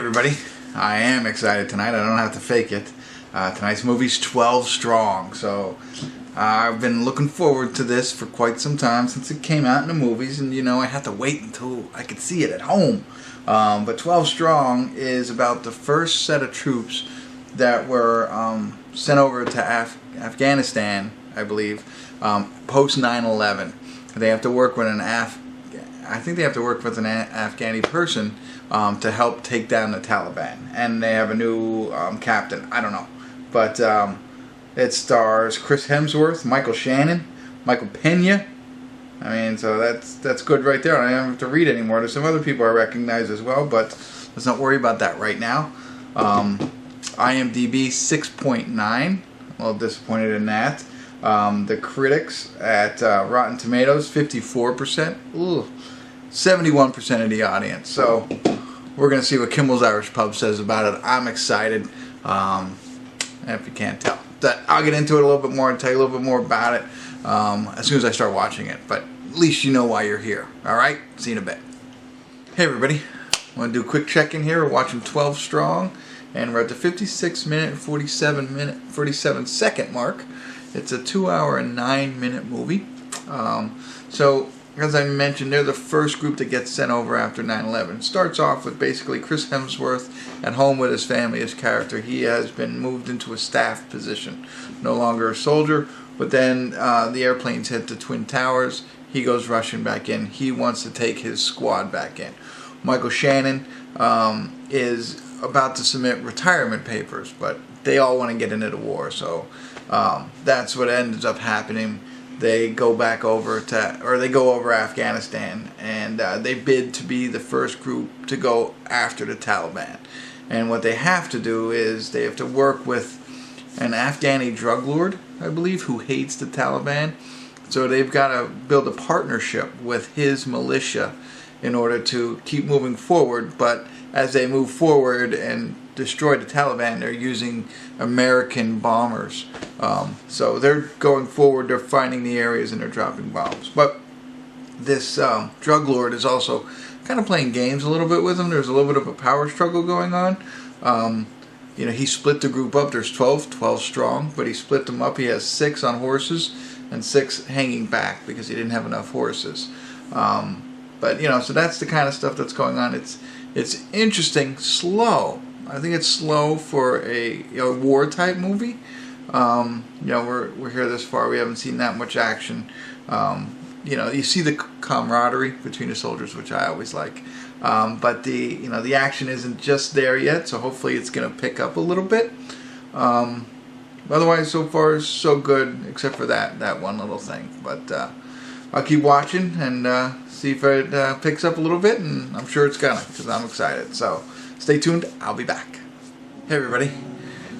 everybody, I am excited tonight. I don't have to fake it. Tonight's movie's 12 Strong, so I've been looking forward to this for quite some time since it came out in the movies, and you know I had to wait until I could see it at home. But 12 Strong is about the first set of troops that were sent over to Afghanistan, I believe, post 9/11. They have to work with I think they have to work with an Afghani person to help take down the Taliban, and they have a new captain. I don't know, but it stars Chris Hemsworth, Michael Shannon, Michael Peña. I mean, so that's good right there. I don't have to read anymore. There's some other people I recognize as well, but let's not worry about that right now. IMDb 6.9. A little disappointed in that. The critics at Rotten Tomatoes 54%. Ooh. 71% of the audience. So we're going to see what Kimmel's Irish Pub says about it. I'm excited, if you can't tell. I'll get into it a little bit more and tell you a little bit more about it as soon as I start watching it. But at least you know why you're here. Alright? See you in a bit. Hey everybody. I want to do a quick check-in here. We're watching 12 Strong, and we're at the 56-minute, 47-second mark. It's a 2-hour and 9-minute movie. So, as I mentioned, they're the first group that gets sent over after 9/11. Starts off with basically Chris Hemsworth at home with his family, his character. He has been moved into a staff position. No longer a soldier, but then the airplanes hit the Twin Towers. He goes rushing back in. He wants to take his squad back in. Michael Shannon is about to submit retirement papers, but they all want to get into the war, so that's what ends up happening. They go back over they go over Afghanistan, and they bid to be the first group to go after the Taliban. And what they have to do is they have to work with an Afghani drug lord, I believe, who hates the Taliban. So they've got to build a partnership with his militia in order to keep moving forward. But as they move forward and destroy the Taliban, they're using American bombers. So they're going forward, they're finding the areas, and they're dropping bombs. But this drug lord is also kind of playing games a little bit with them. There's a little bit of a power struggle going on. You know, he split the group up. There's 12 strong, but he split them up. He has 6 on horses and 6 hanging back because he didn't have enough horses. But you know, so that's the kind of stuff that's going on. It's interesting, slow. I think it's slow for a war type movie. You know, we're here this far. We haven't seen that much action. You know, you see the camaraderie between the soldiers, which I always like. But the action isn't just there yet. So hopefully it's going to pick up a little bit. Otherwise, so far so good, except for that one little thing. But I'll keep watching and see if it picks up a little bit, and I'm sure it's gonna, because I'm excited. So stay tuned. I'll be back. Hey everybody,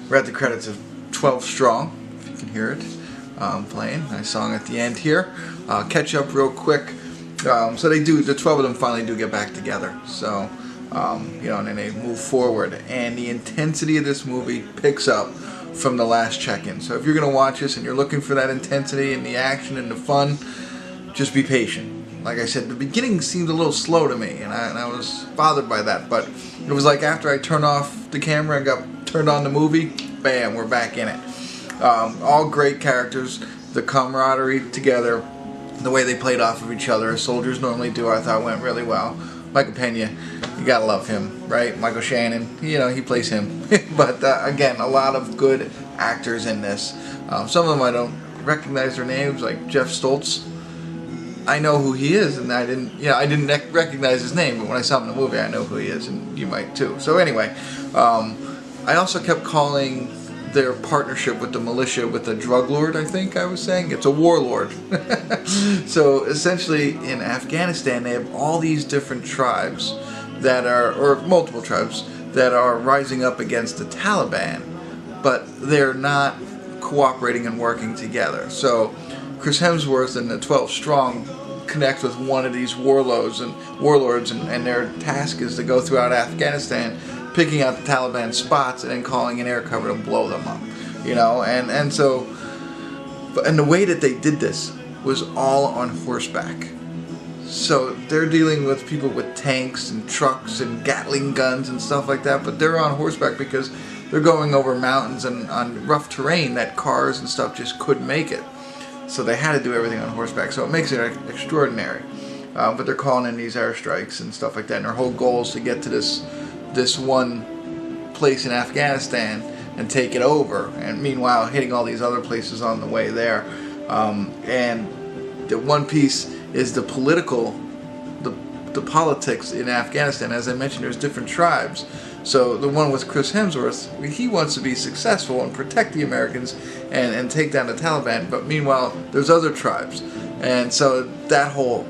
we're at the credits of 12 Strong, if you can hear it playing. Nice song at the end here. Catch up real quick. So the 12 of them finally do get back together. So you know, and then they move forward, and the intensity of this movie picks up from the last check-in. So if you're gonna watch this and you're looking for that intensity and the action and the fun, just be patient. Like I said, the beginning seemed a little slow to me, and I was bothered by that. But it was like after I turned off the camera and got turned on the movie, bam, we're back in it. All great characters, the camaraderie together, the way they played off of each other, as soldiers normally do, I thought went really well. Michael Peña, you gotta love him, right? Michael Shannon, you know, he plays him. But again, a lot of good actors in this. Some of them I don't recognize their names, like Jeff Stoltz. I know who he is, and I didn't recognize his name, but when I saw him in the movie, I know who he is, and you might too. So anyway, I also kept calling their partnership with the militia with a drug lord, I think I was saying. It's a warlord. So essentially, in Afghanistan, they have all these different tribes that are, or multiple tribes, that are rising up against the Taliban, but they're not cooperating and working together. So Chris Hemsworth and the 12 Strong connect with one of these warlords, and their task is to go throughout Afghanistan, picking out the Taliban spots and then calling an air cover to blow them up. You know, and the way that they did this was all on horseback. So they're dealing with people with tanks and trucks and Gatling guns and stuff like that, but they're on horseback because they're going over mountains and on rough terrain that cars and stuff just couldn't make it. So they had to do everything on horseback, so it makes it extraordinary. But they're calling in these airstrikes and stuff like that, and their whole goal is to get to this one place in Afghanistan and take it over, and meanwhile hitting all these other places on the way there. And the one piece is the politics in Afghanistan. As I mentioned, there's different tribes. So the one with Chris Hemsworth, he wants to be successful and protect the Americans and take down the Taliban, but meanwhile there's other tribes, and so that whole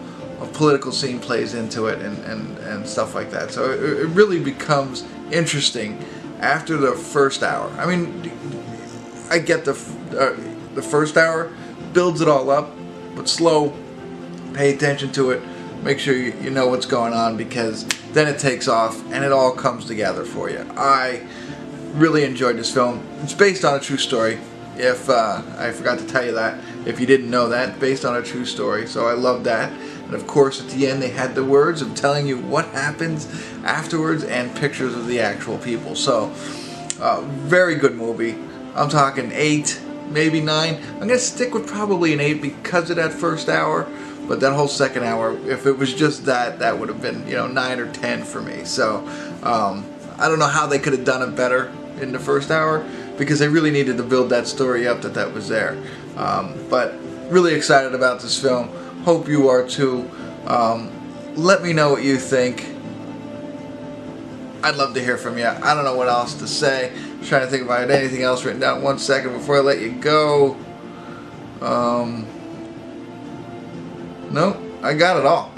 political scene plays into it and stuff like that. So it really becomes interesting after the first hour. I mean, I get the first hour builds it all up, but slow. Pay attention to it. Make sure you know what's going on, because then it takes off and it all comes together for you. I really enjoyed this film. It's based on a true story. If I forgot to tell you that, if you didn't know that, based on a true story. So I love that. And of course, at the end, they had the words of telling you what happens afterwards and pictures of the actual people. So, very good movie. I'm talking 8, maybe 9. I'm going to stick with probably an 8 because of that first hour. But that whole second hour, if it was just that would have been, 9 or 10 for me. So, I don't know how they could have done it better in the first hour, because they really needed to build that story up that was there. But really excited about this film. Hope you are too. Let me know what you think. I'd love to hear from you. I don't know what else to say. I'm trying to think about anything else written down. 1 second before I let you go. No, I got it all.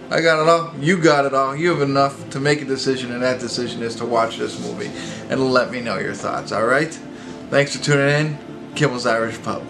I got it all. You got it all. You have enough to make a decision, and that decision is to watch this movie and let me know your thoughts, alright? Thanks for tuning in. Kimmel's Irish Pub.